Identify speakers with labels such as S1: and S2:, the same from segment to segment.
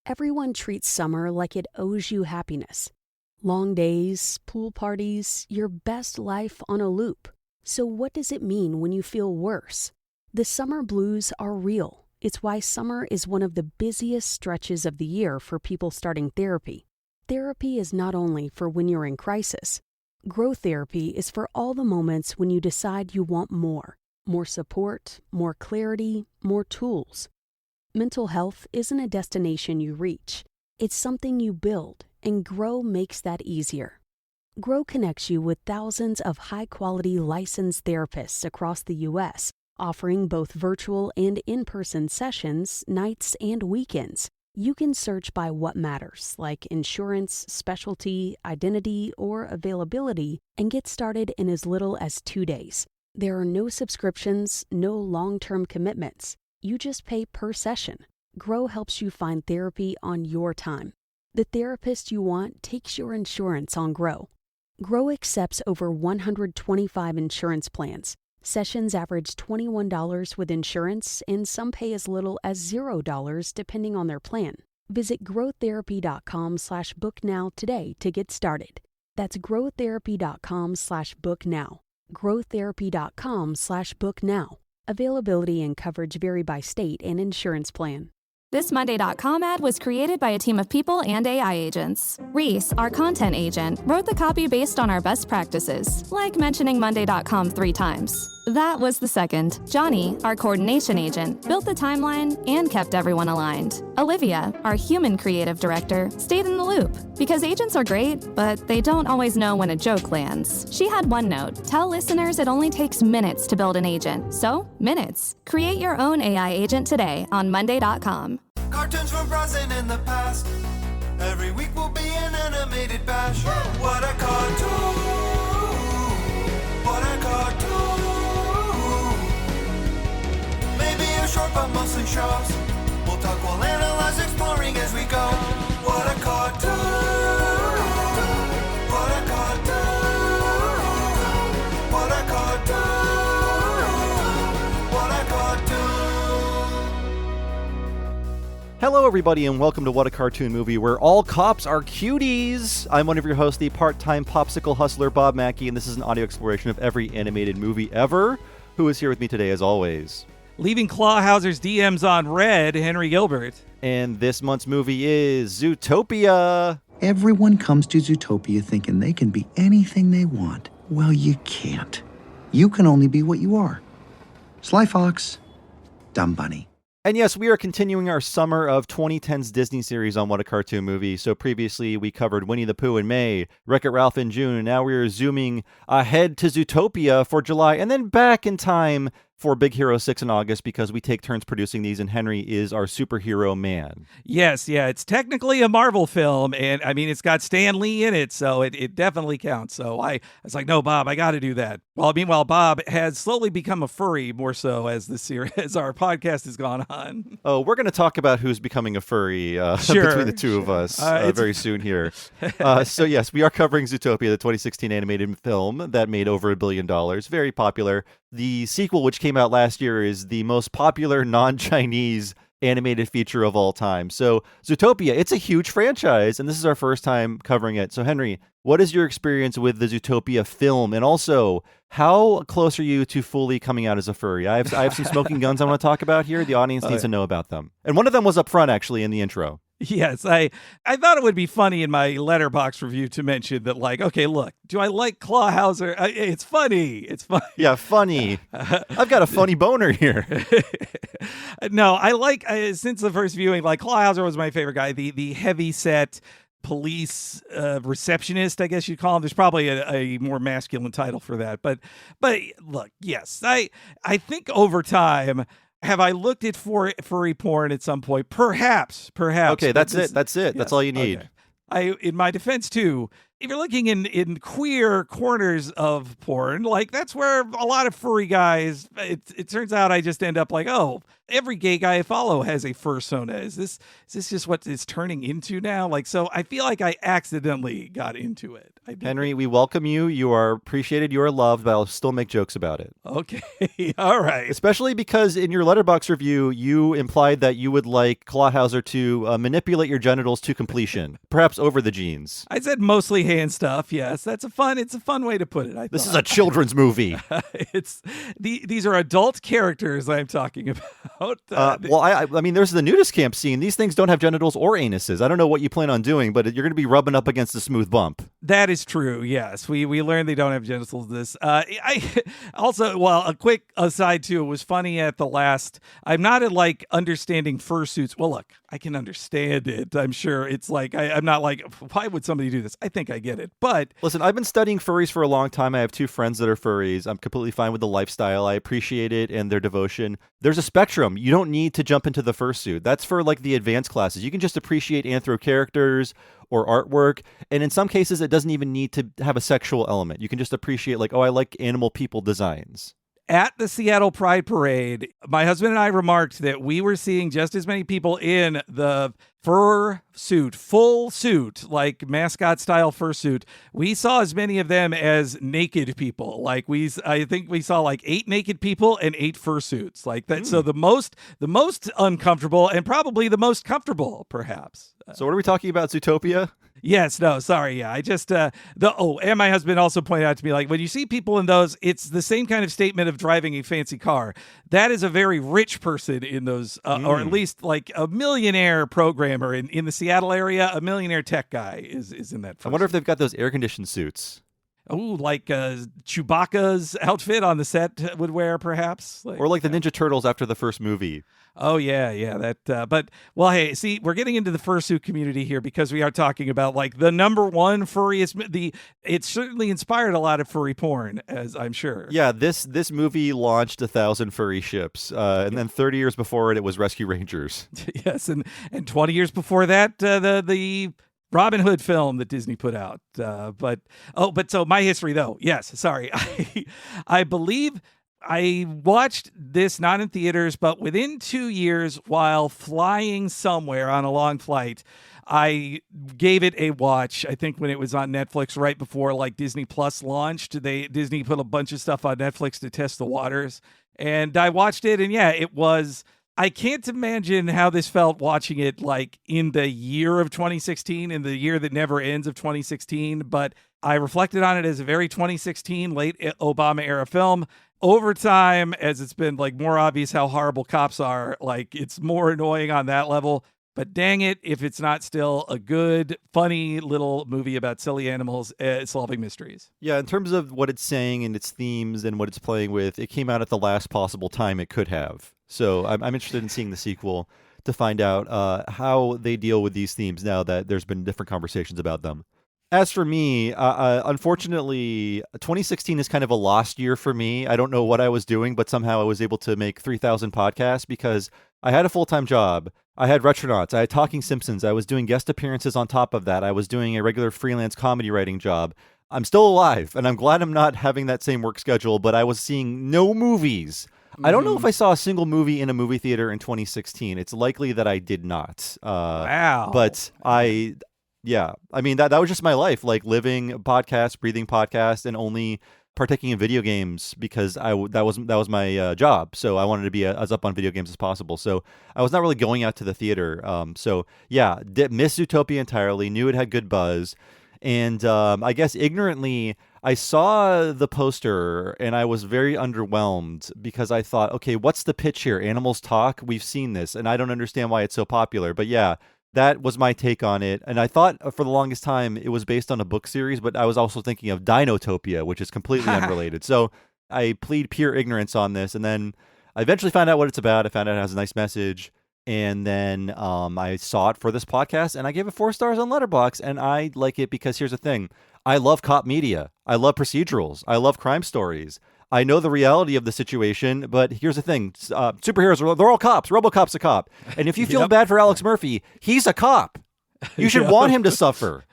S1: Everyone treats summer like it owes you happiness. Long days, pool parties, your best life on a loop. So what does it mean when you feel worse? The summer blues are real. It's why summer is one of the busiest stretches of the year for people starting therapy. Therapy is not only for when you're in crisis. Grow therapy is for all the moments when you decide you want more. More support, more clarity, more tools. Mental health isn't a destination you reach. It's something you build, and Grow makes that easier. Grow connects you with thousands of high-quality licensed therapists across the U.S., offering both virtual and in-person sessions, nights and weekends. You can search by what matters, like insurance, specialty, identity, or availability, and get started in as little as 2 days. There are no subscriptions, no long-term commitments. You just pay per session. Grow helps you find therapy on your time. The therapist you want takes your insurance on Grow. Grow accepts over 125 insurance plans. Sessions average $21 with insurance, and some pay as little as $0 depending on their plan. Visit growtherapy.com/booknow today to get started. That's growtherapy.com/booknow. growtherapy.com/booknow. Availability and coverage vary by state and insurance plan.
S2: This Monday.com ad was created by a team of people and AI agents. Reese, our content agent, wrote the copy based on our best practices, like mentioning Monday.com 3 times. That was the second. Johnny, our coordination agent, built the timeline and kept everyone aligned. Olivia, our human creative director, stayed in the loop. Because agents are great, but they don't always know when a joke lands. She had one note: tell listeners it only takes minutes to build an agent. So, minutes. Create your own AI agent today on Monday.com.
S3: Cartoons from present in the past. Every week will be an animated bash. What a cartoon! What a cartoon! Maybe a short but mostly shows. We'll talk, we'll analyze, exploring as we go. What a cartoon! What a cartoon! What a cartoon! What a cartoon!
S4: Hello, everybody, and welcome to What a Cartoon Movie, where all cops are cuties. I'm one of your hosts, the part-time popsicle hustler, Bob Mackey, and this is an audio exploration of every animated movie ever. Who is here with me today, as always?
S5: Leaving Clawhauser's DMs on red, Henry Gilbert.
S4: And this month's movie is Zootopia.
S6: Everyone comes to Zootopia thinking they can be anything they want. Well, you can't. You can only be what you are. Sly Fox, Dumb Bunny.
S4: And yes, we are continuing our summer of 2010's Disney series on What a Cartoon Movie. So previously we covered Winnie the Pooh in May, Wreck-It Ralph in June, and now we are zooming ahead to Zootopia for July, and then back in time for Big Hero 6 in August, because we take turns producing these, and Henry is our superhero man.
S5: Yes, it's technically a Marvel film, and I mean, it's got Stan Lee in it, so it definitely counts. So I was like, no, Bob, I got to do that. Well, meanwhile, Bob has slowly become a furry, more so as the series, as our podcast has gone on.
S4: Oh, we're going to talk about who's becoming a furry between the two of us very soon here. So yes, we are covering Zootopia, the 2016 animated film that made over $1 billion. Very popular. The sequel, which came out last year, is the most popular non-Chinese animated feature of all time. So Zootopia, it's a huge franchise, and this is our first time covering it. So Henry, what is your experience with the Zootopia film? And also, how close are you to fully coming out as a furry? I have some smoking guns I want to talk about here. The audience needs to know about them. And one of them was up front, actually, in the intro.
S5: Yes, I thought it would be funny in my Letterboxd review to mention that, like, okay, look, do I like Clawhauser? It's funny. It's funny.
S4: Yeah, funny. I've got a funny boner here.
S5: No, I like, since the first viewing, like, Clawhauser was my favorite guy. The heavy-set police receptionist, I guess you'd call him. There's probably a more masculine title for that. But look, yes, I think over time, have I looked at furry porn at some point? Perhaps.
S4: Okay, that's it. Yes, that's all you need.
S5: Okay. In my defense, too, if you're looking in queer corners of porn, like that's where a lot of furry guys, it turns out I just end up like, oh, every gay guy I follow has a fursona. Is this just what it's turning into now? Like, so I feel like I accidentally got into it.
S4: Henry, we welcome you. You are appreciated. You are loved, but I'll still make jokes about it.
S5: Okay. All right.
S4: Especially because in your Letterboxd review, you implied that you would like Clawhauser to manipulate your genitals to completion, perhaps over the jeans.
S5: I said mostly hand stuff. Yes, it's a fun way to put it.
S4: This is a children's movie.
S5: These are adult characters I'm talking about.
S4: Well, I mean, there's the nudist camp scene. These things don't have genitals or anuses. I don't know what you plan on doing, but you're going to be rubbing up against a smooth bump.
S5: That is true. Yes, we learned they don't have genitals. I also, well, a quick aside too. It was funny at the last. I'm not at like understanding fursuits. Well, look, I can understand it. I'm sure it's like I'm not like, why would somebody do this? I think I get it. But
S4: listen, I've been studying furries for a long time. I have 2 friends that are furries. I'm completely fine with the lifestyle. I appreciate it and their devotion. There's a spectrum. You don't need to jump into the fursuit. That's for like the advanced classes. You can just appreciate anthro characters or artwork. And in some cases, it doesn't even need to have a sexual element. You can just appreciate like, oh, I like animal people designs.
S5: At the Seattle Pride Parade, my husband and I remarked that we were seeing just as many people in the fur suit, full suit, like mascot style fursuit. We saw as many of them as naked people. Like I think we saw like 8 naked people and 8 fursuits like that. So the most uncomfortable and probably the most comfortable, perhaps.
S4: So what are we talking about, Zootopia?
S5: Yes, no, sorry. Yeah, I just, and my husband also pointed out to me, like, when you see people in those, it's the same kind of statement of driving a fancy car. That is a very rich person in those, or at least like a millionaire programmer in the Seattle area. A millionaire tech guy is in that.
S4: I wonder if they've got those air-conditioned suits.
S5: Oh, like Chewbacca's outfit on the set would wear, perhaps?
S4: Or like the Ninja Turtles after the first movie.
S5: Oh, yeah. That, but, well, hey, see, we're getting into the fursuit community here because we are talking about, like, the number one furriest, it certainly inspired a lot of furry porn, as I'm sure.
S4: Yeah, this movie launched 1,000 furry ships, and then 30 years before it was Rescue Rangers.
S5: Yes, and 20 years before that, the Robin Hood film that Disney put out. But so my history though. Yes, sorry. I believe I watched this not in theaters, but within 2 years while flying somewhere on a long flight, I gave it a watch. I think when it was on Netflix right before like Disney Plus launched, Disney put a bunch of stuff on Netflix to test the waters. And I watched it and yeah, it was, I can't imagine how this felt watching it like in the year of 2016, in the year that never ends of 2016. But I reflected on it as a very 2016 late Obama era film. Over time, as it's been like more obvious how horrible cops are, like it's more annoying on that level. But dang it, if it's not still a good, funny little movie about silly animals solving mysteries.
S4: Yeah, in terms of what it's saying and its themes and what it's playing with, it came out at the last possible time it could have. So I'm interested in seeing the sequel to find out how they deal with these themes now that there's been different conversations about them. As for me, unfortunately, 2016 is kind of a lost year for me. I don't know what I was doing, but somehow I was able to make 3,000 podcasts because I had a full-time job. I had Retronauts. I had Talking Simpsons. I was doing guest appearances on top of that. I was doing a regular freelance comedy writing job. I'm still alive, and I'm glad I'm not having that same work schedule, but I was seeing no movies. I don't know if I saw a single movie in a movie theater in 2016. It's likely that I did not.
S5: Wow.
S4: But yeah, I mean, that was just my life, like living podcast, breathing podcast, and only partaking in video games because that was my job. So I wanted to be as up on video games as possible. So I was not really going out to the theater. So yeah, missed Zootopia entirely, knew it had good buzz. And I guess ignorantly, I saw the poster and I was very underwhelmed because I thought, okay, what's the pitch here? Animals talk? We've seen this, and I don't understand why it's so popular. But yeah, that was my take on it. And I thought for the longest time it was based on a book series, but I was also thinking of Dinotopia, which is completely unrelated. So I plead pure ignorance on this. And then I eventually found out what it's about. I found out it has a nice message. And then I saw it for this podcast and I gave it 4 stars on Letterboxd. And I like it because here's the thing. I love cop media. I love procedurals. I love crime stories. I know the reality of the situation, but here's the thing. Superheroes, they're all cops. RoboCop's a cop. And if you feel bad for Alex Murphy, he's a cop. You should want him to suffer.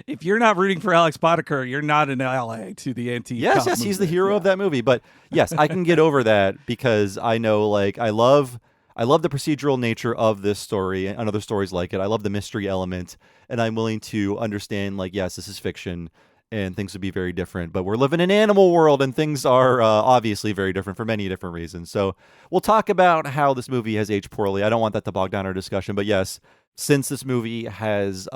S5: If you're not rooting for Alex Boddicker, you're not an ally to the anti.
S4: Yes, he's the hero of that movie. But yes, I can get over that because I know, like, I love the procedural nature of this story and other stories like it. I love the mystery element, and I'm willing to understand, like, yes, this is fiction, and things would be very different. But we're living in an animal world, and things are obviously very different for many different reasons. So we'll talk about how this movie has aged poorly. I don't want that to bog down our discussion, but yes, since this movie has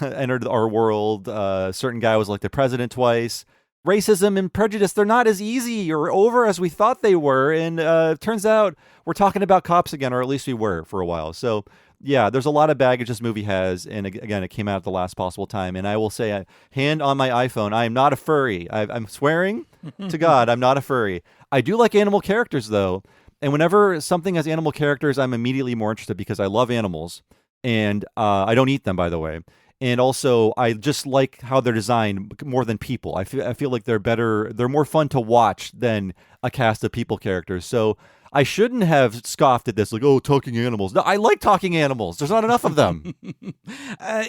S4: entered our world, a certain guy was elected president twice. Racism and prejudice, they're not as easy or over as we thought they were. And it turns out we're talking about cops again, or at least we were for a while. So, yeah, there's a lot of baggage this movie has. And again, it came out at the last possible time. And I will say, hand on my iPhone, I am not a furry. I'm swearing to God, I'm not a furry. I do like animal characters, though. And whenever something has animal characters, I'm immediately more interested because I love animals. And I don't eat them, by the way. And also, I just like how they're designed more than people. I feel like they're more fun to watch than a cast of people characters. So I shouldn't have scoffed at this, like, oh, talking animals. No, I like talking animals. There's not enough of them.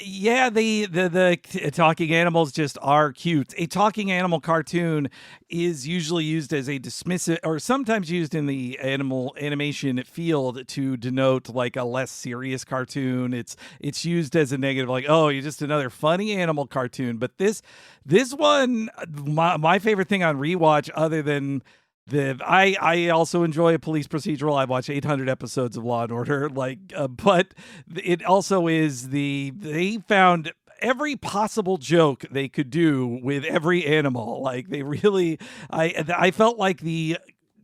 S5: Yeah, the talking animals just are cute. A talking animal cartoon is usually used as a dismissive, or sometimes used in the animation field to denote like a less serious cartoon. It's used as a negative, like, oh, you're just another funny animal cartoon. But this one, my favorite thing on rewatch, other than I also enjoy a police procedural. I've watched 800 episodes of Law and Order, but it also is they found every possible joke they could do with every animal. Like, they really, I felt like the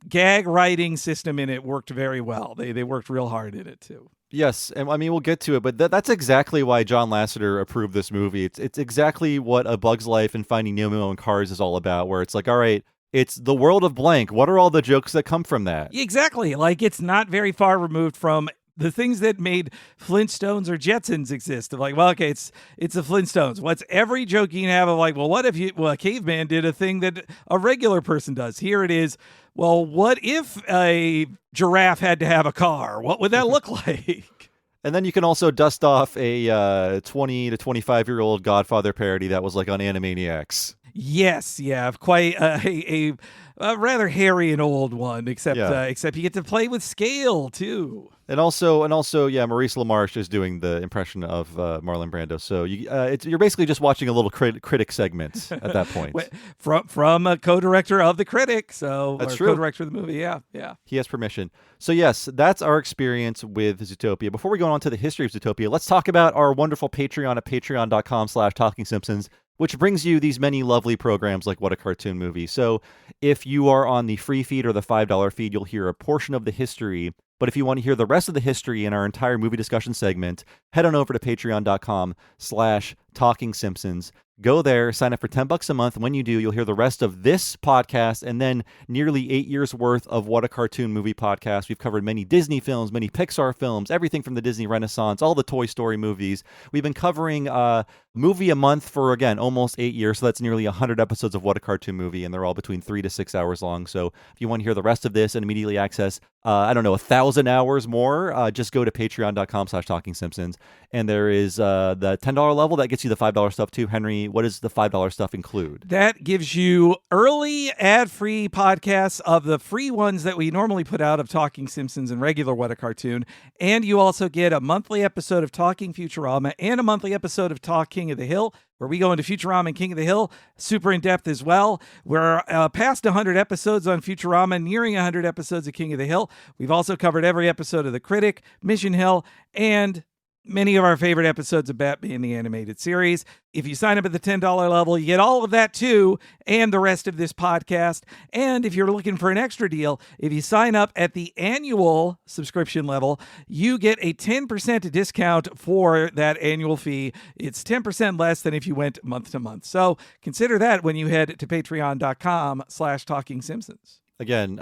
S5: gag writing system in it worked very well. They worked real hard in it too.
S4: Yes, and I mean, we'll get to it, but that's exactly why John Lasseter approved this movie. It's exactly what A Bug's Life and Finding Nemo and Cars is all about, where it's like, all right, it's the world of blank. What are all the jokes that come from that?
S5: Exactly. Like, it's not very far removed from the things that made Flintstones or Jetsons exist. Like, well, okay, it's the Flintstones. What's every joke you can have of, like, well, what if a caveman did a thing that a regular person does? Here it is. Well, what if a giraffe had to have a car? What would that look like?
S4: And then you can also dust off a 20 to 25-year-old Godfather parody that was like on Animaniacs.
S5: Yes, yeah, quite a rather hairy and old one, except you get to play with scale too.
S4: And also, yeah, Maurice LaMarche is doing the impression of Marlon Brando. So you're basically just watching a little critic segment at that point.
S5: from a co-director of The Critic, so
S4: that's true.
S5: Co-director of the movie, yeah.
S4: He has permission. So yes, that's our experience with Zootopia. Before we go on to the history of Zootopia, let's talk about our wonderful Patreon at patreon.com/TalkingSimpsons. Which brings you these many lovely programs like What a Cartoon Movie. So if you are on the free feed or the $5 feed, you'll hear a portion of the history. But if you want to hear the rest of the history in our entire movie discussion segment, head on over to patreon.com/TalkingSimpsons. Go there, sign up for $10 a month. When you do, you'll hear the rest of this podcast and then nearly 8 years worth of What a Cartoon Movie podcast. We've covered many Disney films, many Pixar films, everything from the Disney Renaissance, all the Toy Story movies. We've been covering a movie a month for, again, almost 8 years. So that's nearly 100 episodes of What a Cartoon Movie, and they're all between 3 to 6 hours long. So if you want to hear the rest of this and immediately access, 1,000 hours more, just go to patreon.com/TalkingSimpsons. And there is the $10 level that gets you the $5 stuff too. Henry, what does the $5 stuff include?
S5: That gives you early ad-free podcasts of the free ones that we normally put out of Talking Simpsons and regular What a Cartoon. And you also get a monthly episode of Talking Futurama and a monthly episode of Talk King of the Hill, where we go into Futurama and King of the Hill super in depth as well. We're past 100 episodes on Futurama, nearing 100 episodes of King of the Hill. We've also covered every episode of The Critic, Mission Hill, and many of our favorite episodes of Batman the Animated Series. If you sign up at the $10 level, you get all of that too, and the rest of this podcast. And if you're looking for an extra deal, if you sign up at the annual subscription level, you get a 10% discount for that annual fee. It's 10% less than if you went month to month. So consider that when you head to patreon.com/TalkingSimpsons.
S4: Again,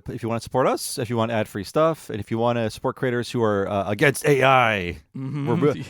S4: if you want to support us, if you want ad-free stuff, and if you want to support creators who are against AI,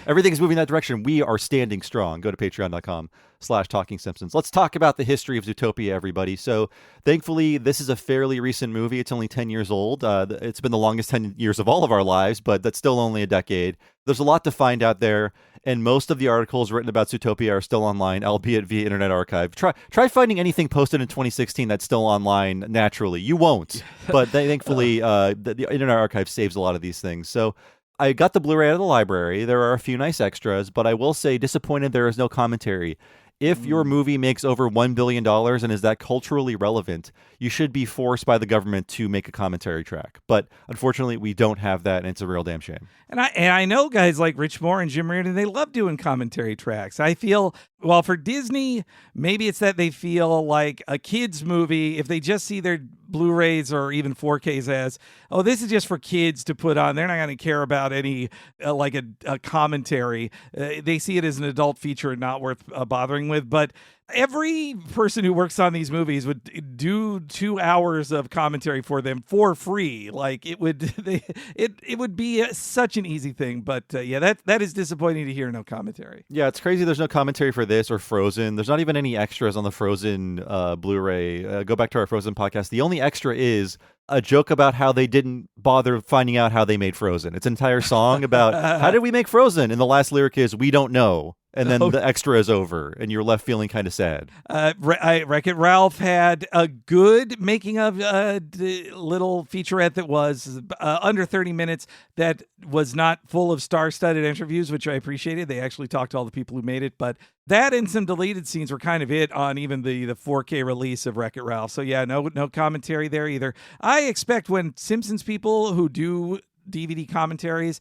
S4: everything's moving that direction. We are standing strong. Go to patreon.com/TalkingSimpsons. Let's talk about the history of Zootopia, everybody. So thankfully, this is a fairly recent movie. It's only 10 years old. It's been the longest 10 years of all of our lives, but that's still only a decade. There's a lot to find out there. and most of the articles written about Zootopia are still online, albeit via Internet Archive. Try finding anything posted in 2016 that's still online naturally. You won't, but thankfully the Internet Archive saves a lot of these things. So I got the Blu-ray out of the library. There are a few nice extras, but I will say disappointed there is no commentary. If your movie makes over $1 billion and is that culturally relevant, you should be forced by the government to make a commentary track. But unfortunately, we don't have that, and it's a real damn shame.
S5: And I know guys like Rich Moore and Jim Reardon, they love doing commentary tracks. I feel, well, for Disney, maybe it's that they feel like a kid's movie, if they just see their Blu-rays or even 4Ks as, oh, this is just for kids to put on. They're not going to care about any like a commentary. They see it as an adult feature and not worth bothering with. But every person who works on these movies would do 2 hours of commentary for them for free. Like it would be such an easy thing. But yeah, that is disappointing to hear no commentary.
S4: Yeah, it's crazy. There's no commentary for this or Frozen. There's not even any extras on the Frozen Blu-ray. Go back to our Frozen podcast. The only extra is a joke about how they didn't bother finding out how they made Frozen. It's an entire song about how did we make Frozen? And the last lyric is, we don't know. And then the extra is over, and you're left feeling kind of sad.
S5: Wreck-It Ralph had a good making of little featurette that was under 30 minutes that was not full of star-studded interviews, which I appreciated. They actually talked to all the people who made it, but that and some deleted scenes were kind of it on even the 4K release of Wreck-It Ralph. So yeah, no commentary there either. I expect when Simpsons people who do DVD commentaries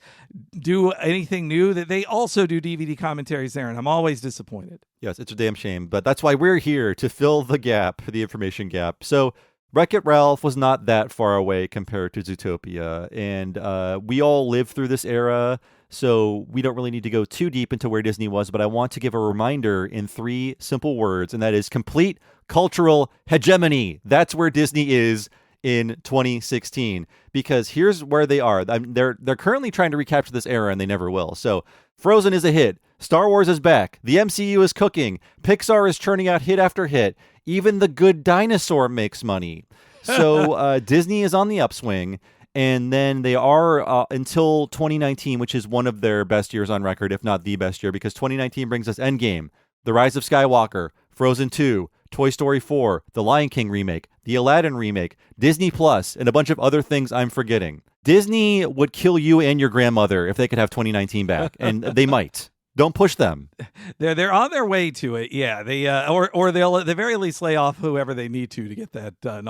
S5: do anything new, that they also do DVD commentaries there, and I'm always disappointed.
S4: Yes, it's a damn shame, but that's why we're here, to fill the gap, the information gap. So Wreck-It Ralph was not that far away compared to Zootopia, and we all lived through this era, so we don't really need to go too deep into where Disney was, but I want to give a reminder in 3 simple words, and that is complete cultural hegemony. That's where Disney is in 2016, because here's where they are. They're currently trying to recapture this era, and they never will. So Frozen is a hit. Star Wars is back. The MCU is cooking. Pixar is churning out hit after hit. Even The Good Dinosaur makes money. So Disney is on the upswing, and then they are until 2019, which is one of their best years on record, if not the best year, because 2019 brings us Endgame, The Rise of Skywalker, Frozen 2, Toy Story 4, The Lion King remake, the Aladdin remake, Disney Plus, and a bunch of other things I'm forgetting. Disney would kill you and your grandmother if they could have 2019 back, and they might. Don't push them.
S5: They're on their way to it. Yeah, they or they'll at the very least lay off whoever they need to get that done.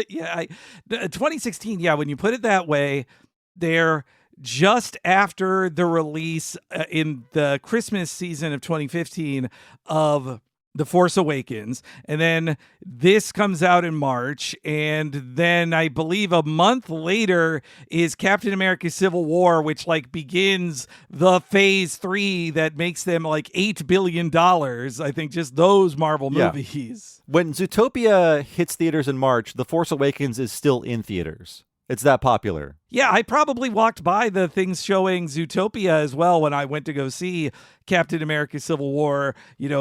S5: Yeah, 2016. Yeah, when you put it that way, they're just after the release in the Christmas season of 2015 of The Force Awakens, and then this comes out in March, and then I believe a month later is Captain America Civil War, which like begins the phase 3 that makes them like $8 billion. I think just those Marvel movies.
S4: When Zootopia hits theaters in March, The Force Awakens is still in theaters. It's that popular.
S5: Yeah, I probably walked by the things showing Zootopia as well when I went to go see Captain America Civil War,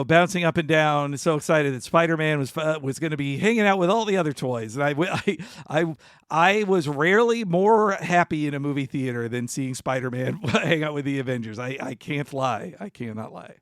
S5: bouncing up and down, so excited that Spider-Man was going to be hanging out with all the other toys. And I was rarely more happy in a movie theater than seeing Spider-Man hang out with the Avengers. I can't lie. I cannot lie.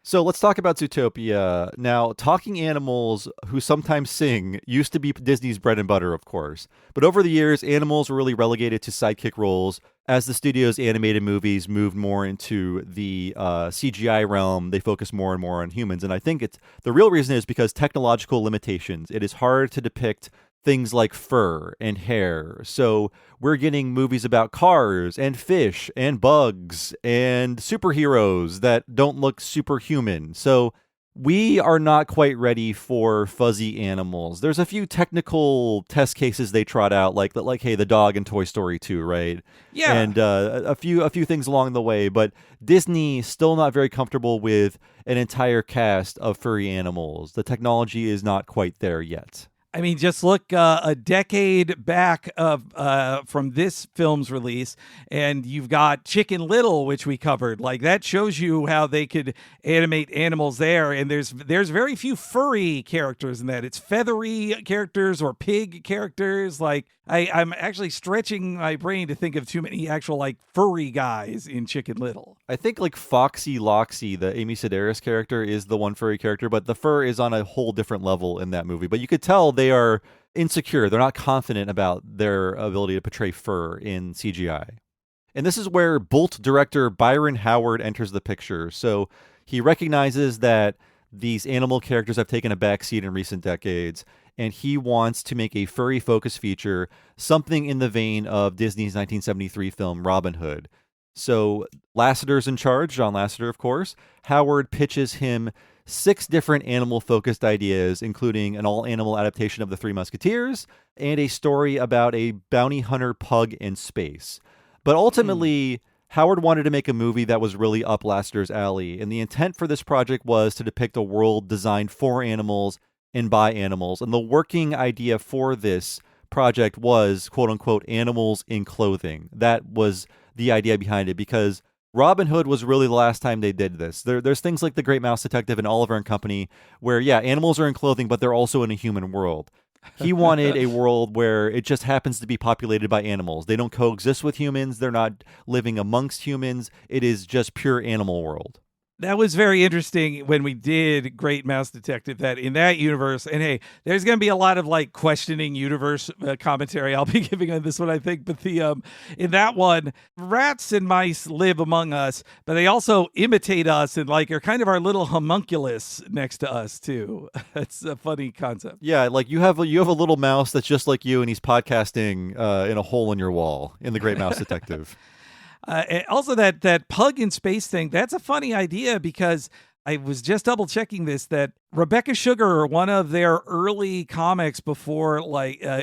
S4: So let's talk about Zootopia. Now, talking animals who sometimes sing used to be Disney's bread and butter, of course. But over the years, animals were really relegated to sidekick roles. As the studio's animated movies moved more into the CGI realm, they focus more and more on humans. And I think the real reason is because technological limitations. It is hard to depict things like fur and hair. So we're getting movies about cars and fish and bugs and superheroes that don't look superhuman. So we are not quite ready for fuzzy animals. There's a few technical test cases they trot out, like hey, the dog in Toy Story 2, right?
S5: Yeah.
S4: And a few things along the way, but Disney still not very comfortable with an entire cast of furry animals. The technology is not quite there yet.
S5: I mean, just look a decade back from this film's release, and you've got Chicken Little, which we covered. Like, that shows you how they could animate animals there, and there's very few furry characters in that. It's feathery characters or pig characters. Like, I'm actually stretching my brain to think of too many actual, like, furry guys in Chicken Little.
S4: I think like Foxy Loxy, the Amy Sedaris character, is the one furry character, but the fur is on a whole different level in that movie. But you could tell they are insecure. They're not confident about their ability to portray fur in CGI. And this is where Bolt director Byron Howard enters the picture. So he recognizes that these animal characters have taken a backseat in recent decades, and he wants to make a furry focus feature, something in the vein of Disney's 1973 film Robin Hood. So Lasseter's in charge, John Lasseter, of course. Howard pitches him 6 different animal-focused ideas, including an all-animal adaptation of The Three Musketeers and a story about a bounty hunter pug in space. But ultimately, Howard wanted to make a movie that was really up Lasseter's alley, and the intent for this project was to depict a world designed for animals and by animals. And the working idea for this project was, quote-unquote, animals in clothing. That was the idea behind it, because Robin Hood was really the last time they did this. There's things like The Great Mouse Detective and Oliver and Company where, yeah, animals are in clothing, but they're also in a human world. He wanted a world where it just happens to be populated by animals. They don't coexist with humans. They're not living amongst humans. It is just pure animal world.
S5: That was very interesting when we did Great Mouse Detective, that in that universe, and hey, there's going to be a lot of like questioning universe commentary I'll be giving on this one, I think, but the in that one, rats and mice live among us, but they also imitate us and like are kind of our little homunculus next to us too. That's a funny concept.
S4: Yeah, like you have a little mouse that's just like you, and he's podcasting in a hole in your wall in The Great Mouse Detective.
S5: And also that pug in space thing, that's a funny idea, because I was just double checking this, that Rebecca Sugar, one of their early comics before,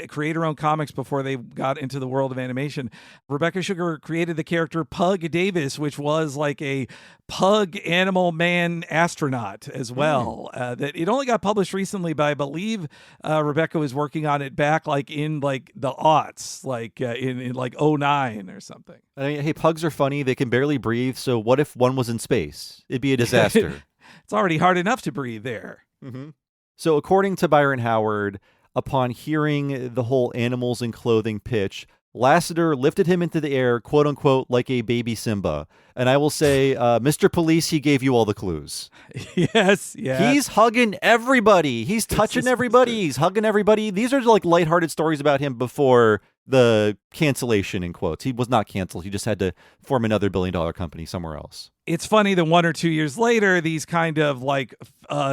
S5: creator-owned comics before they got into the world of animation, Rebecca Sugar created the character Pug Davis, which was like a pug animal man astronaut as well. That it only got published recently, but I believe Rebecca was working on it back like in like the aughts, like in like 2009 or something.
S4: I mean, hey, pugs are funny. They can barely breathe. So what if one was in space? It'd be a disaster.
S5: It's already hard enough to breathe there.
S4: Mm-hmm. So according to Byron Howard, upon hearing the whole animals in clothing pitch, Lasseter lifted him into the air, quote unquote, like a baby Simba. And I will say, Mr. Police, he gave you all the clues.
S5: Yes, yeah.
S4: He's hugging everybody. He's touching everybody. He's hugging everybody. These are like lighthearted stories about him before the cancellation, in quotes. He was not canceled. He just had to form another billion-dollar company somewhere else.
S5: It's funny that 1 or 2 years later, these kind of like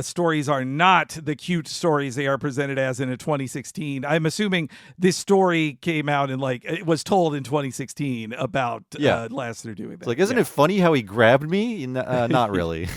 S5: stories are not the cute stories they are presented as in a 2016. I'm assuming this story came out and like it was told in 2016 about Lasseter doing that.
S4: It's like, isn't it funny how he grabbed me? Not really.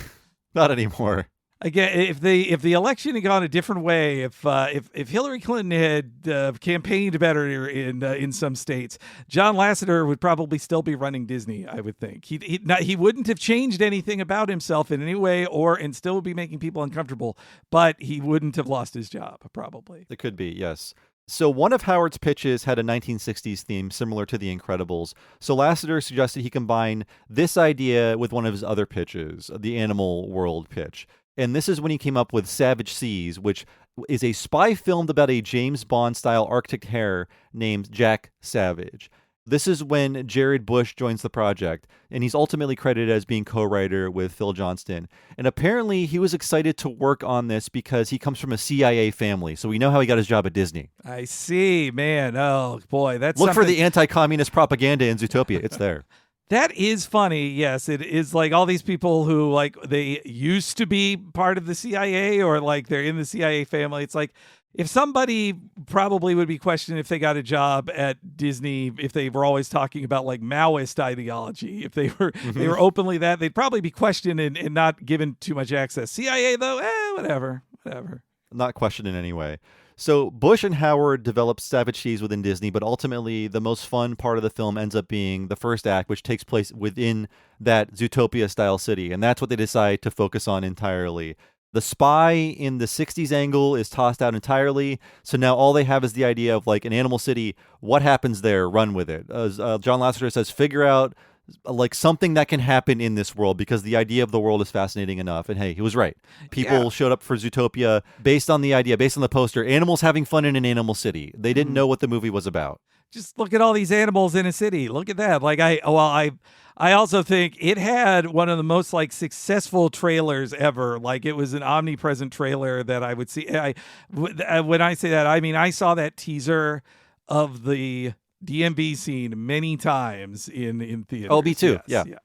S4: Not anymore.
S5: Again, if the election had gone a different way, if Hillary Clinton had campaigned better in some states, John Lasseter would probably still be running Disney. I would think he wouldn't have changed anything about himself in any way, and still would be making people uncomfortable. But he wouldn't have lost his job, probably.
S4: It could be, yes. So one of Howard's pitches had a 1960s theme similar to The Incredibles. So Lasseter suggested he combine this idea with one of his other pitches, the animal world pitch. And this is when he came up with Savage Seas, which is a spy film about a James Bond-style Arctic hare named Jack Savage. This is when Jared Bush joins the project, and he's ultimately credited as being co-writer with Phil Johnston. And apparently he was excited to work on this because he comes from a CIA family, so we know how he got his job at Disney.
S5: I see, man. Oh, boy. That's
S4: Look for the anti-communist propaganda in Zootopia. It's there.
S5: That is funny. Yes, it is like all these people who like they used to be part of the CIA or like they're in the CIA family. It's like if somebody probably would be questioned if they got a job at Disney, if they were always talking about like Maoist ideology, if they were they were openly that, they'd probably be questioned and not given too much access. CIA though, whatever.
S4: Not questioned in any way. So Bush and Howard developed Savage Seas within Disney, but ultimately the most fun part of the film ends up being the first act, which takes place within that Zootopia-style city, and that's what they decide to focus on entirely. The spy in the 60s angle is tossed out entirely, so now all they have is the idea of like an animal city. What happens there? Run with it. As John Lasseter says, figure out like something that can happen in this world because the idea of the world is fascinating enough. And hey, he was right. People showed up for Zootopia based on the idea, based on the poster, animals having fun in an animal city. They didn't know what the movie was about.
S5: just look at all these animals in a city. Look at that. Like I also think it had one of the most like successful trailers ever. Like it was an omnipresent trailer that I would see. When I say that, I mean I saw that teaser of the DMV scene many times in theaters.
S4: Oh, me too.
S5: Yes,
S4: yeah.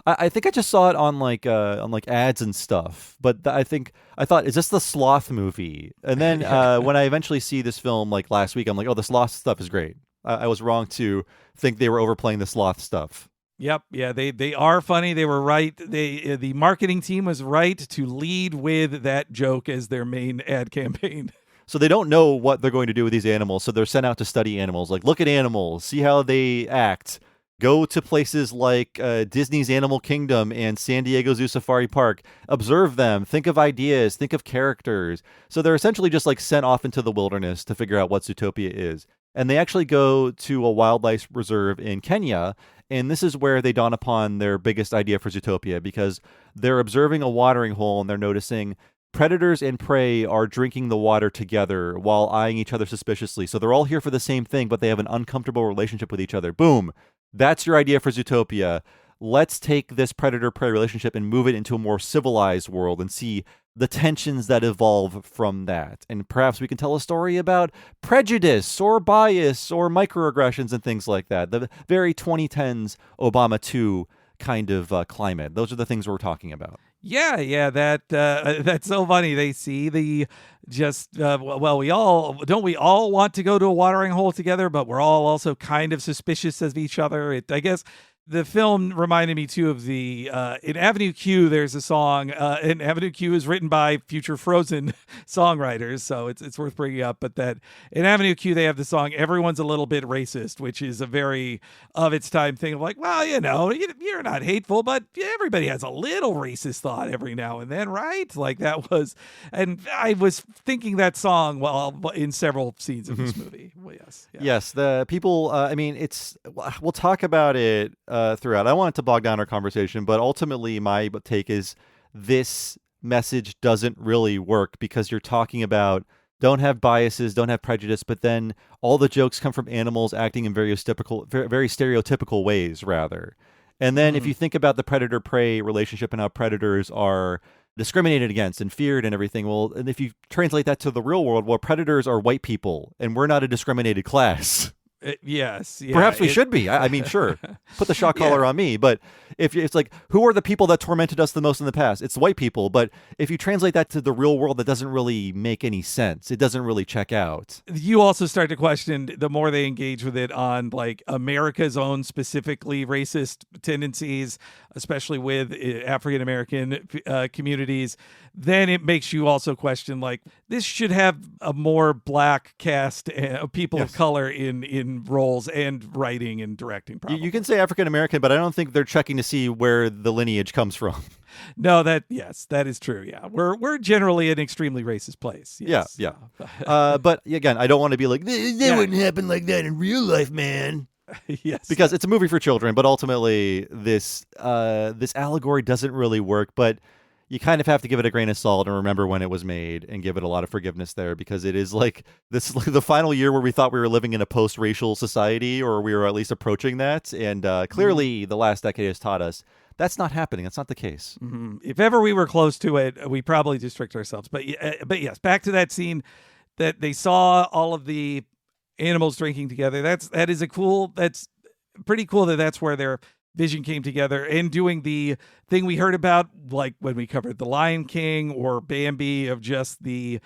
S4: I think I just saw it on like ads and stuff. But I thought, is this the sloth movie? And then when I eventually see this film like last week, I'm like, oh, the sloth stuff is great. I was wrong to think they were overplaying the sloth stuff.
S5: Yep. Yeah, they are funny. They were right. The marketing team was right to lead with that joke as their main ad campaign.
S4: So they don't know what they're going to do with these animals. So they're sent out to study animals. Like, look at animals, see how they act. Go to places like Disney's Animal Kingdom and San Diego Zoo Safari Park. Observe them. Think of ideas. Think of characters. So they're essentially just like sent off into the wilderness to figure out what Zootopia is. And they actually go to a wildlife reserve in Kenya. And this is where they dawn upon their biggest idea for Zootopia, because they're observing a watering hole and they're noticing predators and prey are drinking the water together while eyeing each other suspiciously. So they're all here for the same thing, but they have an uncomfortable relationship with each other. Boom. That's your idea for Zootopia. Let's take this predator-prey relationship and move it into a more civilized world and see the tensions that evolve from that. And perhaps we can tell a story about prejudice or bias or microaggressions and things like that. The very 2010s Obama 2 kind of climate. Those are the things we're talking about.
S5: Yeah, that's so funny. They see the we all want to go to a watering hole together, but we're all also kind of suspicious of each other. I guess the film reminded me too of the in Avenue Q. There's a song, and Avenue Q is written by future Frozen songwriters, so it's worth bringing up. But that in Avenue Q they have the song "Everyone's a Little Bit Racist," which is a very of its time thing of like, well, you're not hateful, but everybody has a little racist thought every now and then, right? Like that was, and I was thinking that song in several scenes of this movie. Well, yes, yeah.
S4: Yes, the people. We'll talk about it throughout. I don't want it to bog down our conversation, but ultimately my take is this message doesn't really work because you're talking about don't have biases, don't have prejudice, but then all the jokes come from animals acting in very stereotypical ways, rather. And then if you think about the predator-prey relationship and how predators are discriminated against and feared and everything, well, and if you translate that to the real world, well, predators are white people, and we're not a discriminated class.
S5: Yes. Yeah,
S4: perhaps we should be. I mean, sure. Put the shock collar on me. But if it's like, who are the people that tormented us the most in the past? It's white people. But if you translate that to the real world, that doesn't really make any sense. It doesn't really check out.
S5: You also start to question the more they engage with it on like America's own specifically racist tendencies, especially with African-American communities. Then it makes you also question like this should have a more black cast of people of color in roles and writing and directing. Probably
S4: you can say African American, but I don't think they're checking to see where the lineage comes from.
S5: No, that is true. Yeah, we're generally an extremely racist place. Yes.
S4: Yeah. But again, I don't want to be like that wouldn't happen like that in real life, man.
S5: Yes,
S4: because it's a movie for children, but ultimately this allegory doesn't really work. But you kind of have to give it a grain of salt and remember when it was made and give it a lot of forgiveness there, because it is like this is like the final year where we thought we were living in a post-racial society, or we were at least approaching that. And clearly the last decade has taught us that's not happening. That's not the case.
S5: Mm-hmm. If ever we were close to it, we probably just tricked ourselves. But yes, back to that scene that they saw all of the animals drinking together. That's pretty cool that's where they're vision came together and doing the thing we heard about, like when we covered The Lion King or Bambi, of just the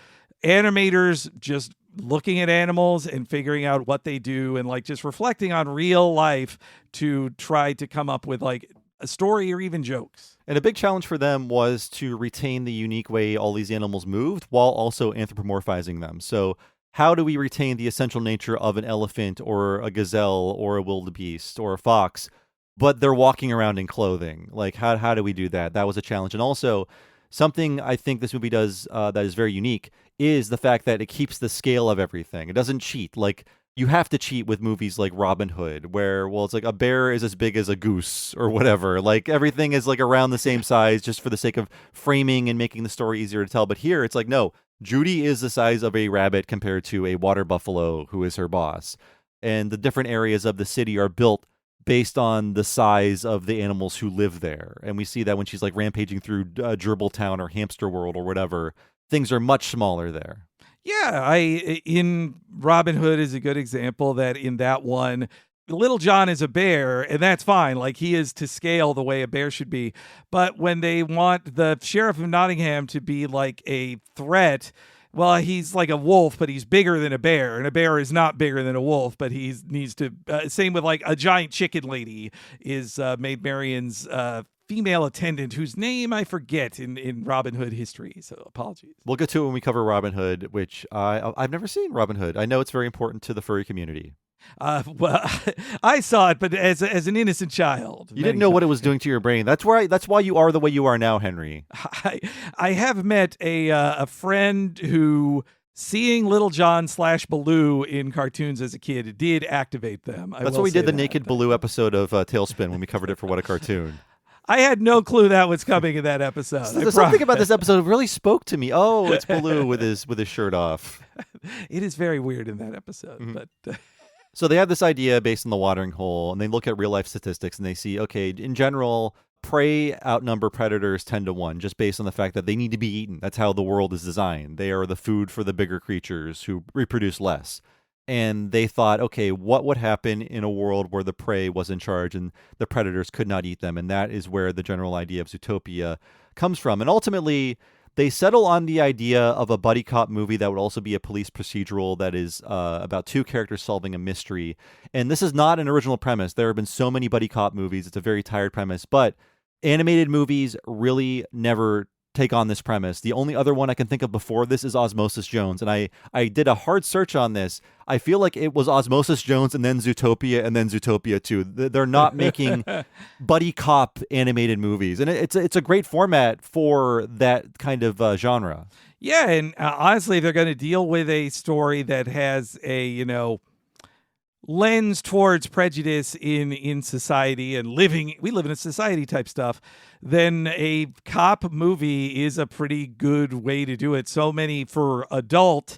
S5: animators just looking at animals and figuring out what they do and like just reflecting on real life to try to come up with like a story or even jokes.
S4: And a big challenge for them was to retain the unique way all these animals moved while also anthropomorphizing them. So how do we retain the essential nature of an elephant or a gazelle or a wildebeest or a fox, but they're walking around in clothing? Like, how do we do that? That was a challenge. And also, something I think this movie does that is very unique is the fact that it keeps the scale of everything. It doesn't cheat. Like, you have to cheat with movies like Robin Hood, where, well, it's like a bear is as big as a goose or whatever. Like, everything is like around the same size just for the sake of framing and making the story easier to tell. But here, it's like, no, Judy is the size of a rabbit compared to a water buffalo who is her boss. and the different areas of the city are built based on the size of the animals who live there. And we see that when she's like rampaging through Gerbil Town or Hamster World or whatever, things are much smaller there.
S5: Yeah, in Robin Hood is a good example that in that one, Little John is a bear, and that's fine. Like, he is to scale the way a bear should be. But when they want the Sheriff of Nottingham to be like a threat, well, he's like a wolf, but he's bigger than a bear, and a bear is not bigger than a wolf, but he needs to. Same with like a giant chicken lady is Maid Marian's female attendant, whose name I forget in Robin Hood history. So apologies.
S4: We'll get to it when we cover Robin Hood, which I've never seen Robin Hood. I know it's very important to the furry community.
S5: Well, I saw it, but as an innocent child.
S4: You didn't know what it was doing to your brain. That's why you are the way you are now, Henry.
S5: I have met a friend who, seeing Little John / Baloo in cartoons as a kid, did activate them.
S4: That's why we did the Naked Baloo episode of Tailspin when we covered it for What a Cartoon.
S5: I had no clue that was coming in that episode.
S4: There's something about this episode that really spoke to me. Oh, it's Baloo with his shirt off.
S5: It is very weird in that episode, but.
S4: So they have this idea based on the watering hole, and they look at real life statistics, and they see, okay, in general, prey outnumber predators 10-1, just based on the fact that they need to be eaten. That's how the world is designed. They are the food for the bigger creatures who reproduce less. And they thought, okay, what would happen in a world where the prey was in charge and the predators could not eat them? And that is where the general idea of Zootopia comes from. And ultimately, they settle on the idea of a buddy cop movie that would also be a police procedural that is about two characters solving a mystery. And this is not an original premise. There have been so many buddy cop movies. It's a very tired premise. But animated movies really never take on this premise. The only other one I can think of before this is Osmosis Jones. And I did a hard search on this. I feel like it was Osmosis Jones and then Zootopia and then Zootopia 2. They're not making buddy cop animated movies. And it's a great format for that kind of genre.
S5: Yeah, and honestly, if they're going to deal with a story that has a, lens towards prejudice in society and we live in a society type stuff, then a cop movie is a pretty good way to do it. So many for adult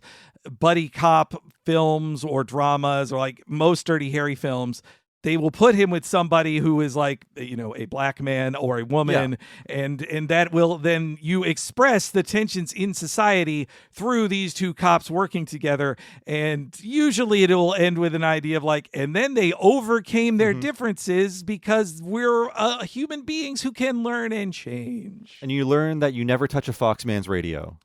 S5: buddy cop films or dramas, or like most Dirty Harry films, they will put him with somebody who is like, a black man or a woman, and that will then you express the tensions in society through these two cops working together. And usually it will end with an idea of like, and then they overcame their differences because we're human beings who can learn and change.
S4: And you learn that you never touch a Foxman's radio.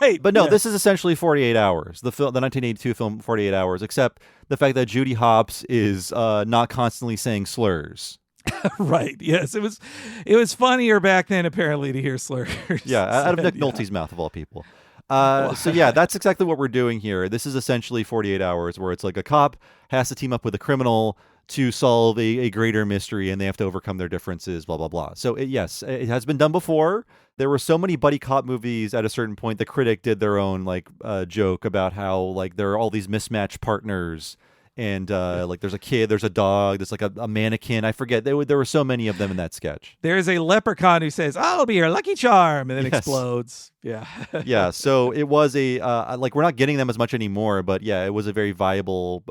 S5: Right.
S4: But no, this is essentially 48 Hours, the 1982 film 48 Hours, except the fact that Judy Hopps is not constantly saying slurs.
S5: Right. Yes, it was funnier back then, apparently, to hear slurs.
S4: Yeah, out of Nick Nolte's mouth, of all people. So yeah, that's exactly what we're doing here. This is essentially 48 Hours, where it's like a cop has to team up with a criminal to solve a greater mystery, and they have to overcome their differences, blah, blah, blah. So yes, it has been done before. There were so many buddy cop movies at a certain point. The Critic did their own joke about how like there are all these mismatched partners, and like there's a kid, there's a dog, there's like a mannequin. I forget. There were so many of them in that sketch.
S5: There's a leprechaun who says, "I'll be your lucky charm," and then explodes. Yeah.
S4: Yeah. So it was a we're not getting them as much anymore, but yeah, it was a very viable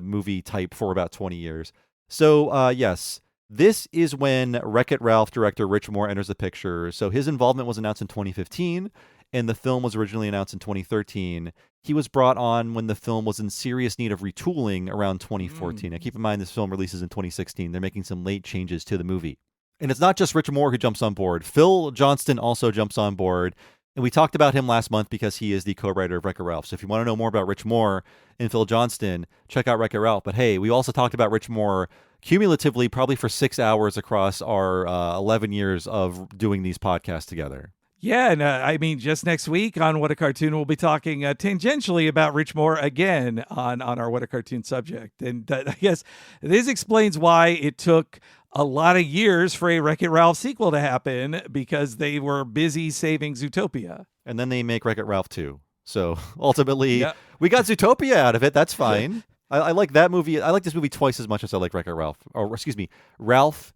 S4: movie type for about 20 years. So yes. This is when Wreck-It Ralph director Rich Moore enters the picture. So his involvement was announced in 2015, and the film was originally announced in 2013. He was brought on when the film was in serious need of retooling around 2014. Now, keep in mind, this film releases in 2016. They're making some late changes to the movie. And it's not just Rich Moore who jumps on board. Phil Johnston also jumps on board. And we talked about him last month because he is the co-writer of Wreck-It Ralph. So if you want to know more about Rich Moore and Phil Johnston, check out Wreck-It Ralph. But hey, we also talked about Rich Moore cumulatively probably for 6 hours across our 11 years of doing these podcasts together.
S5: Yeah, and I mean, just next week on What a Cartoon, we'll be talking tangentially about Rich Moore again on our What a Cartoon subject. And I guess this explains why it took a lot of years for a Wreck-It Ralph sequel to happen, because they were busy saving Zootopia.
S4: And then they make Wreck-It Ralph 2. So ultimately, we got Zootopia out of it. That's fine. I like that movie. I like this movie twice as much as I like Wreck-It Ralph. Or excuse me, Ralph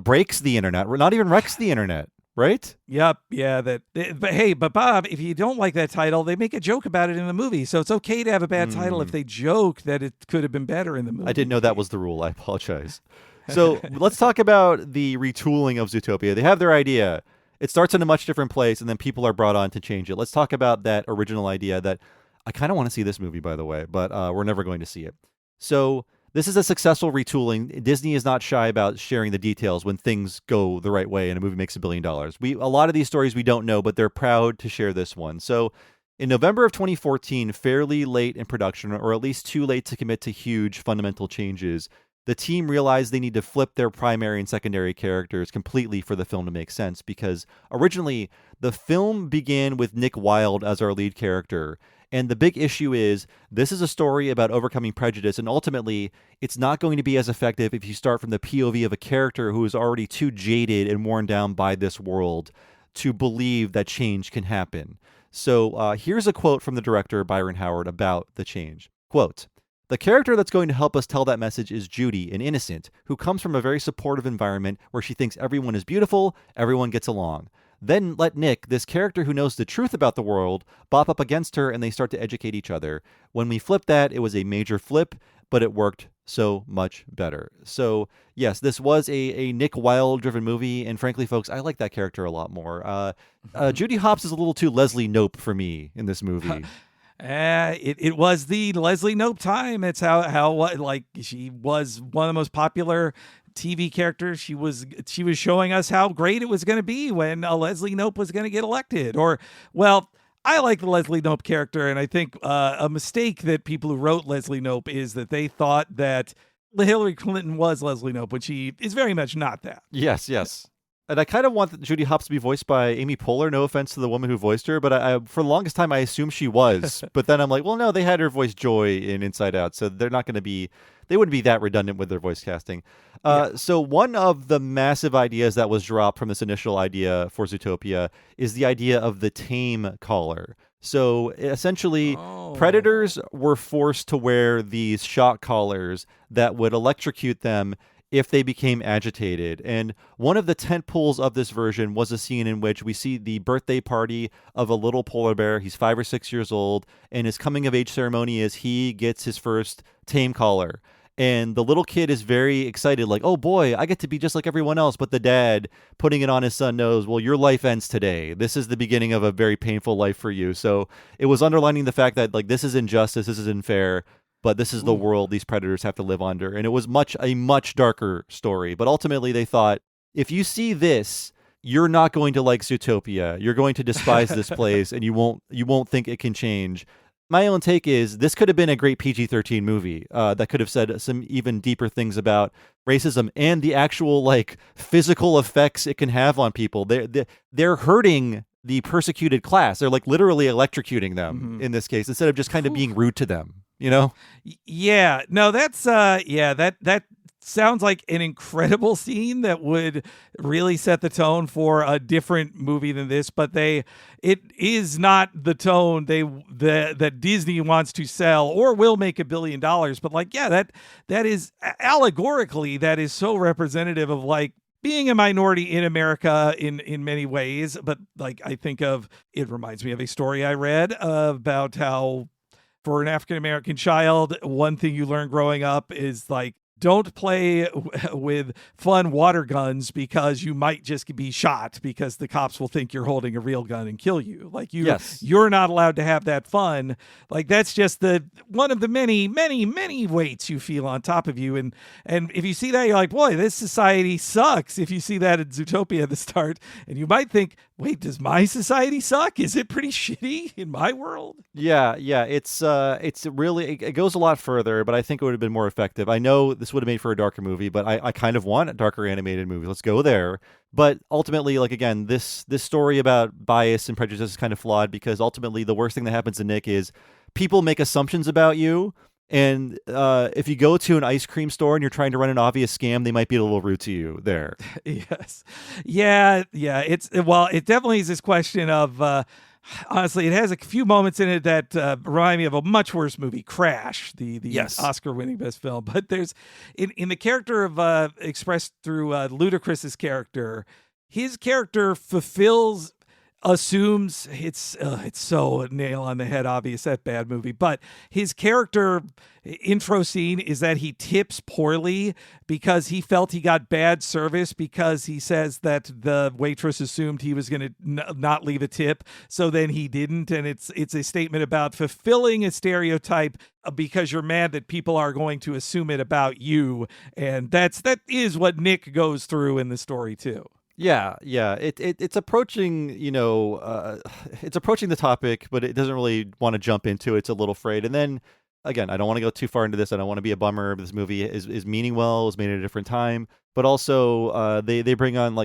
S4: breaks the internet. Not even wrecks the internet. right?
S5: Yep. Yeah. But Bob, if you don't like that title, they make a joke about it in the movie. So it's okay to have a bad title if they joke that it could have been better in the movie.
S4: I didn't know that was the rule. I apologize. So let's talk about the retooling of Zootopia. They have their idea. It starts in a much different place, and then people are brought on to change it. Let's talk about that original idea that I kind of want to see this movie, by the way, but we're never going to see it. So this is a successful retooling. Disney is not shy about sharing the details when things go the right way and a movie makes $1 billion. A lot of these stories we don't know, but they're proud to share this one. So in November of 2014, fairly late in production, or at least too late to commit to huge fundamental changes, the team realized they need to flip their primary and secondary characters completely for the film to make sense, because originally the film began with Nick Wilde as our lead character. And the big issue is this is a story about overcoming prejudice, and ultimately it's not going to be as effective if you start from the POV of a character who is already too jaded and worn down by this world to believe that change can happen. So here's a quote from the director, Byron Howard, about the change. Quote, "The character that's going to help us tell that message is Judy, an innocent, who comes from a very supportive environment where she thinks everyone is beautiful, everyone gets along. Then let Nick, this character who knows the truth about the world, bop up against her and they start to educate each other. When we flipped that, it was a major flip, but it worked so much better." So, yes, this was a Nick Wilde-driven movie, and frankly, folks, I like that character a lot more. Judy Hopps is a little too Leslie Knope for me in this movie.
S5: It was the Leslie Knope time. It's how like she was one of the most popular TV characters. She was showing us how great it was going to be when Leslie Knope was going to get elected. Or, well, I like the Leslie Knope character, and I think a mistake that people who wrote Leslie Knope is that they thought that Hillary Clinton was Leslie Knope, when she is very much not that.
S4: Yes. And I kind of want Judy Hopps to be voiced by Amy Poehler. No offense to the woman who voiced her, but I for the longest time I assumed she was. But then I'm like, well, no, they had her voice Joy in Inside Out, so they're not going to be. They wouldn't be that redundant with their voice casting. So one of the massive ideas that was dropped from this initial idea for Zootopia is the idea of the tame collar. So essentially, predators were forced to wear these shock collars that would electrocute them if they became agitated. And one of the tent poles of this version was a scene in which we see the birthday party of a little polar bear. He's 5 or 6 years old, and his coming of age ceremony is he gets his first tame collar. And the little kid is very excited, like, oh boy, I get to be just like everyone else. But the dad, putting it on his son, knows, well, your life ends today. This is the beginning of a very painful life for you. So it was underlining the fact that, like, this is injustice, this is unfair, but this is the world these predators have to live under. And it was a much darker story. But ultimately they thought, if you see this, you're not going to like Zootopia. You're going to despise this place, and you won't think it can change. My own take is this could have been a great PG-13 movie that could have said some even deeper things about racism and the actual like physical effects it can have on people. They're hurting the persecuted class. They're like literally electrocuting them in this case, instead of just kind of being rude to them, you know?
S5: Yeah, no, that's that sounds like an incredible scene that would really set the tone for a different movie than this, but it is not the tone that Disney wants to sell or will make $1 billion. But like, yeah, that is allegorically, that is so representative of like being a minority in America in many ways. But like, I think it reminds me of a story I read about how for an African-American child, one thing you learn growing up is like, don't play with fun water guns because you might just be shot because the cops will think you're holding a real gun and kill you. Like you're not allowed to have that fun. Like that's just one of the many, many, many weights you feel on top of you. And if you see that, you're like, boy, this society sucks. If you see that in Zootopia at the start, and you might think, wait, does my society suck? Is it pretty shitty in my world?
S4: Yeah. It's really, it goes a lot further, but I think it would have been more effective. I know this would have made for a darker movie, but I kind of want a darker animated movie. Let's go there. But ultimately, like, again, this story about bias and prejudice is kind of flawed, because ultimately the worst thing that happens to Nick is people make assumptions about you. And if you go to an ice cream store and you're trying to run an obvious scam, they might be a little rude to you there.
S5: Yes. Yeah. It definitely is this question of, honestly, it has a few moments in it that remind me of a much worse movie, Crash, the Oscar-winning best film. But there's in the character of expressed through Ludacris's character, his character assumes it's so nail on the head obvious, that bad movie, but his character intro scene is that he tips poorly because he felt he got bad service, because he says that the waitress assumed he was going to not leave a tip, so then he didn't. And it's a statement about fulfilling a stereotype because you're mad that people are going to assume it about you. And that is what Nick goes through in the story too.
S4: Yeah. It's approaching, it's approaching the topic, but it doesn't really want to jump into it. It's a little afraid. And then, again, I don't want to go too far into this. I don't want to be a bummer. This movie is meaning well. It was made at a different time. But also, they bring on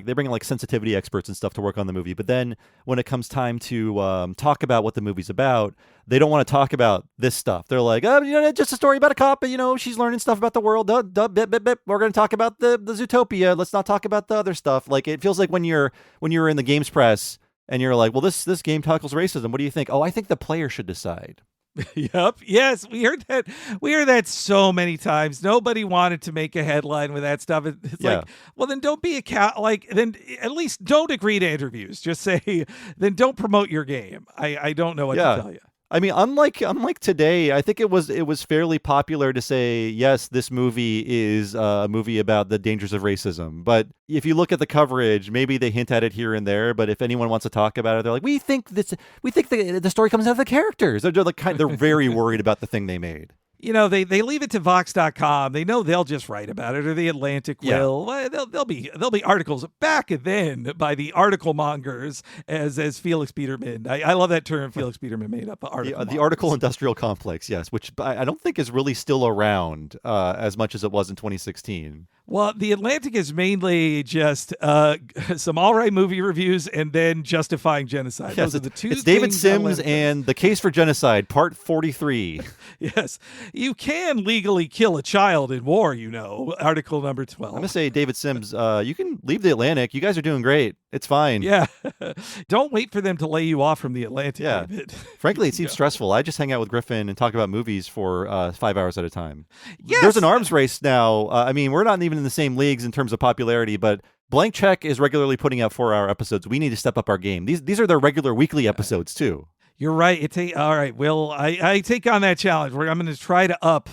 S4: sensitivity experts and stuff to work on the movie. But then when it comes time to talk about what the movie's about, they don't want to talk about this stuff. They're like, just a story about a cop, she's learning stuff about the world. We're going to talk about the Zootopia. Let's not talk about the other stuff. Like, it feels like when you're in the games press and you're like, well, this game tackles racism. What do you think? Oh, I think the player should decide.
S5: Yep. Yes, we heard that. We heard that so many times. Nobody wanted to make a headline with that stuff. It's like, well, then don't be then at least don't agree to interviews. Just say, then don't promote your game. I don't know what to tell you.
S4: I mean, unlike today, I think it was fairly popular to say, yes, this movie is a movie about the dangers of racism. But if you look at the coverage, maybe they hint at it here and there. But if anyone wants to talk about it, they're like, we think the story comes out of the characters. They're very worried about the thing they made.
S5: They leave it to Vox.com. They know they'll just write about it, or the Atlantic will. There'll be articles back then by the article mongers as Felix Biederman. I love that term Felix Biederman made up.
S4: The article industrial complex, yes, which I don't think is really still around as much as it was in 2016.
S5: Well, the Atlantic is mainly just some all right movie reviews and then justifying genocide.
S4: Yes,
S5: those are the two.
S4: It's David Sims and The Case for Genocide, Part 43.
S5: Yes, you can legally kill a child in war. Article number 12.
S4: I'm gonna say, David Sims, you can leave the Atlantic. You guys are doing great. It's fine.
S5: Yeah, don't wait for them to lay you off from the Atlantic.
S4: Yeah, frankly, it seems stressful. I just hang out with Griffin and talk about movies for 5 hours at a time.
S5: Yes.
S4: There's an arms race now. We're not even in the same leagues in terms of popularity, but Blank Check is regularly putting out 4-hour episodes. We need to step up our game. These are their regular weekly episodes too.
S5: You're right. All right. Well, I take on that challenge. I'm going to try to up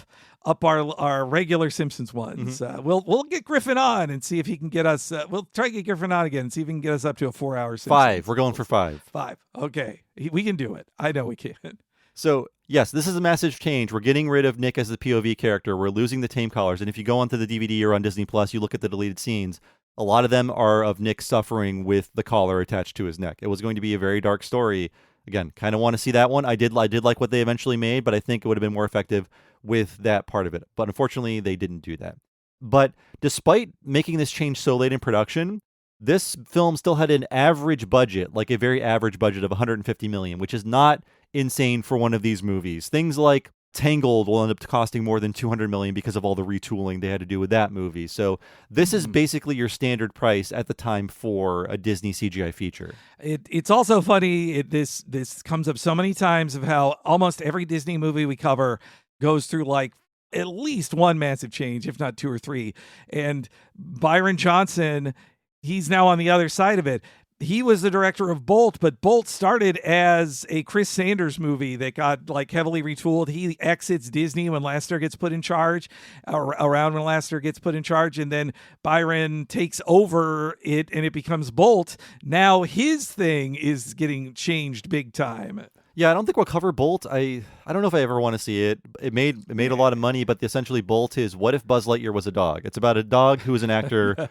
S5: our regular Simpsons ones.
S4: Mm-hmm.
S5: We'll get Griffin on and see if he can get us. We'll try to get Griffin on again and see if he can get us up to a 4-hour Simpsons.
S4: 5. We're going for 5.
S5: 5. Okay. We can do it. I know we can.
S4: So, yes, this is a massive change. We're getting rid of Nick as the POV character. We're losing the tame collars. And if you go onto the DVD or on Disney Plus, you look at the deleted scenes, a lot of them are of Nick suffering with the collar attached to his neck. It was going to be a very dark story. Again, kind of want to see that one. I did like what they eventually made, but I think it would have been more effective with that part of it. But unfortunately, they didn't do that. But despite making this change so late in production, this film still had an average budget, like a very average budget of $150 million, which is not insane for one of these movies. Things like Tangled will end up costing more than $200 million because of all the retooling they had to do with that movie. So this is basically your standard price at the time for a Disney CGI feature.
S5: It's also funny. This comes up so many times of how almost every Disney movie we cover goes through like at least one massive change, if not 2 or 3. And Byron Johnson, he's now on the other side of it. He was the director of Bolt, but Bolt started as a Chris Sanders movie that got like heavily retooled. He exits Disney when Lasseter gets put in charge, around when Lasseter gets put in charge, and then Byron takes over it and it becomes Bolt. Now his thing is getting changed big time.
S4: Yeah, I don't think we'll cover Bolt. I don't know if I ever want to see it. It made a lot of money, but essentially Bolt is what if Buzz Lightyear was a dog? It's about a dog who is an actor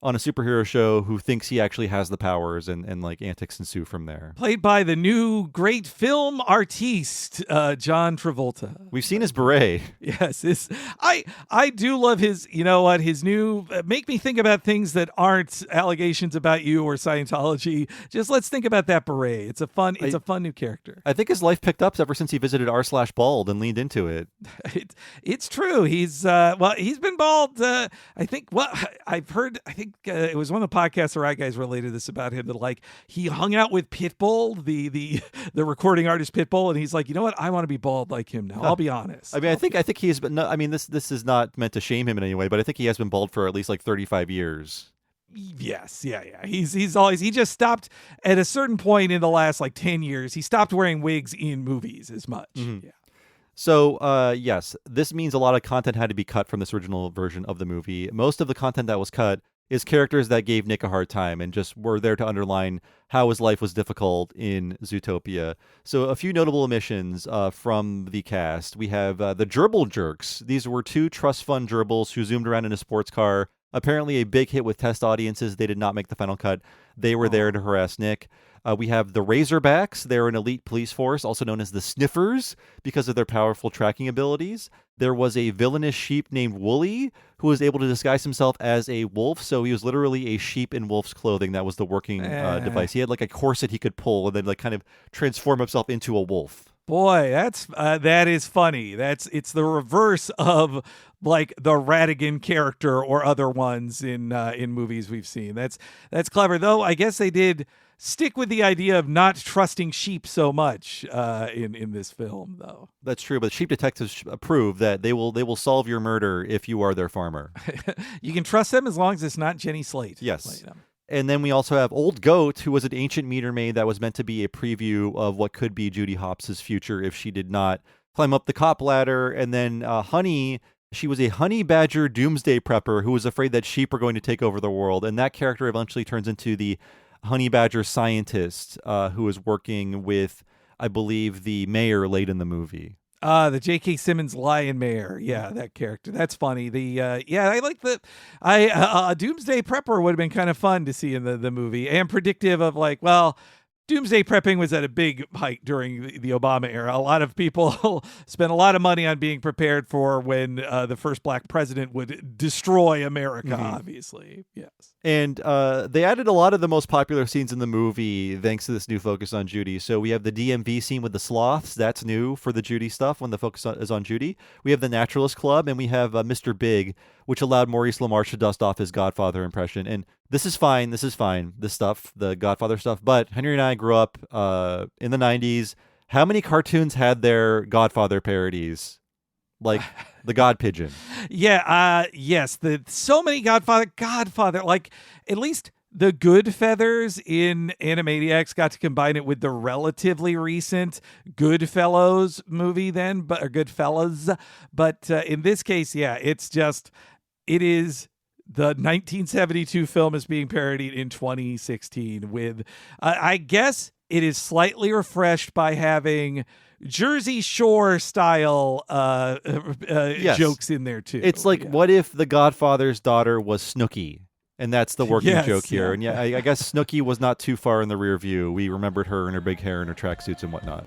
S4: on a superhero show who thinks he actually has the powers, and like antics ensue from there.
S5: Played by the new great film artiste, John Travolta.
S4: We've seen his beret.
S5: Yes, I do love his, his new, make me think about things that aren't allegations about you or Scientology. Just let's think about that beret. It's a fun new character.
S4: I think his life picked up ever since he visited r/bald and leaned into it.
S5: It's true. He's been bald. I've heard, it was one of the podcasts the right guys related this about him, that like he hung out with Pitbull, the recording artist Pitbull, and he's like, you know what, I want to be bald like him now. I'll be honest.
S4: I mean, I think he has been. No, I mean, this is not meant to shame him in any way, but I think he has been bald for at least like 35 years.
S5: Yes, yeah. He just stopped at a certain point in the last 10 years. He stopped wearing wigs in movies as much.
S4: Mm-hmm.
S5: Yeah.
S4: So, yes, this means a lot of content had to be cut from this original version of the movie. Most of the content that was cut is characters that gave Nick a hard time and just were there to underline how his life was difficult in Zootopia. So a few notable omissions from the cast. We have the Gerbil Jerks. These were two trust fund gerbils who zoomed around in a sports car. Apparently a big hit with test audiences. They did not make the final cut. They were there to harass Nick. We have the Razorbacks. They're an elite police force, also known as the Sniffers, because of their powerful tracking abilities. There was a villainous sheep named Wooly, who was able to disguise himself as a wolf. So he was literally a sheep in wolf's clothing. That was the working device. He had a corset he could pull and then kind of transform himself into a wolf.
S5: Boy, that is funny. It's the reverse of the Ratigan character or other ones in movies we've seen. That's clever, though. I guess they did stick with the idea of not trusting sheep so much in this film, though.
S4: That's true, but sheep detectives prove that they will solve your murder if you are their farmer.
S5: You can trust them as long as it's not Jenny Slate.
S4: Yes. And then we also have Old Goat, who was an ancient meter maid that was meant to be a preview of what could be Judy Hopps' future if she did not climb up the cop ladder. And then Honey, she was a honey badger doomsday prepper who was afraid that sheep were going to take over the world. And that character eventually turns into the honey badger scientist who is working with, I believe, the mayor late in the movie.
S5: The J.K. Simmons lion mayor. Yeah, that character. That's funny. I like that. Doomsday Prepper would have been kind of fun to see in the movie and predictive of doomsday prepping was at a big height during the Obama era. A lot of people spent a lot of money on being prepared for when the first black president would destroy America, obviously. Yes.
S4: And they added a lot of the most popular scenes in the movie thanks to this new focus on Judy. So we have the DMV scene with the sloths. That's new for the Judy stuff when the focus is on Judy. We have the Naturalist Club, and we have Mr. Big, which allowed Maurice LaMarche to dust off his Godfather impression. And this is fine. This stuff, the Godfather stuff. But Henry and I grew up in the 90s. How many cartoons had their Godfather parodies? Like the God Pigeon.
S5: Yeah, yes. So many Godfather, at least the Good Feathers in Animaniacs got to combine it with the relatively recent Goodfellas movie or Goodfellas. But in this case, it is the 1972 film is being parodied in 2016 with, I guess it is slightly refreshed by having Jersey Shore style jokes in there too.
S4: It's what if the Godfather's daughter was Snooki? And that's the working joke here.
S5: Yeah.
S4: And I guess Snooki was not too far in the rear view. We remembered her and her big hair and her tracksuits and whatnot.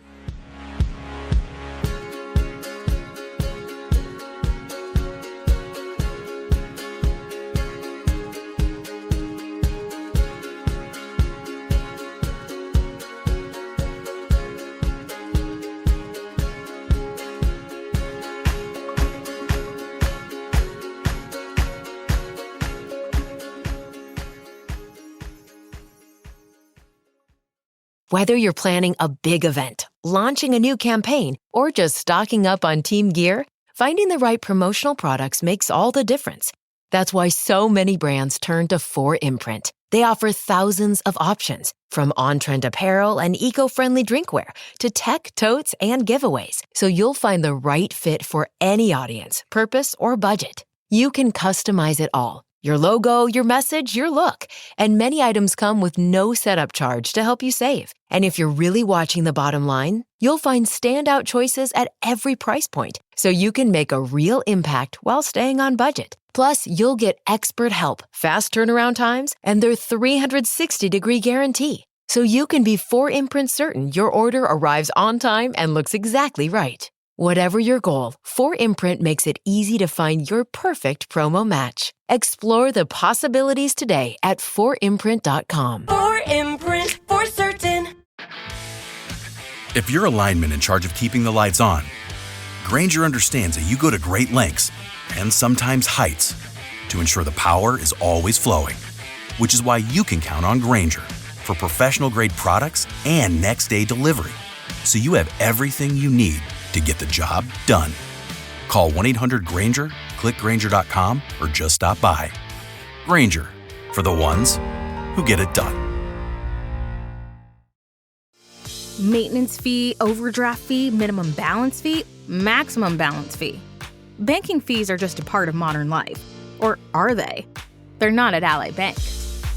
S7: Whether you're planning a big event, launching a new campaign, or just stocking up on team gear, finding the right promotional products makes all the difference. That's why so many brands turn to 4imprint. They offer thousands of options, from on-trend apparel and eco-friendly drinkware to tech, totes, and giveaways, so you'll find the right fit for any audience, purpose, or budget. You can customize it all. Your logo, your message, your look. And many items come with no setup charge to help you save. And if you're really watching the bottom line, you'll find standout choices at every price point, so you can make a real impact while staying on budget. Plus, you'll get expert help, fast turnaround times, and their 360-degree guarantee. So you can be 4imprint certain your order arrives on time and looks exactly right. Whatever your goal, 4imprint makes it easy to find your perfect promo match. Explore the possibilities today at 4imprint.com.
S8: 4imprint, for certain.
S9: If you're a lineman in charge of keeping the lights on, Grainger understands that you go to great lengths and sometimes heights to ensure the power is always flowing, which is why you can count on Grainger for professional-grade products and next-day delivery, so you have everything you need to get the job done. Call 1-800-GRAINGER, click Grainger.com, or just stop by. Grainger, For the ones who get it done.
S10: Maintenance fee, overdraft fee, minimum balance fee, maximum balance fee. Banking fees are just a part of modern life. Or are they? They're not at Ally Bank.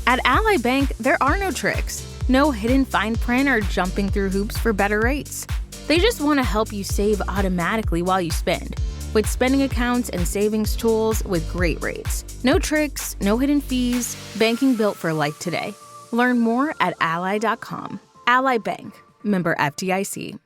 S10: At Ally Bank, there are no tricks, no hidden fine print or jumping through hoops for better rates. They just want to help you save automatically while you spend, with spending accounts and savings tools with great rates. No tricks, no hidden fees, banking built for life today. Learn more at ally.com. Ally Bank, member FDIC.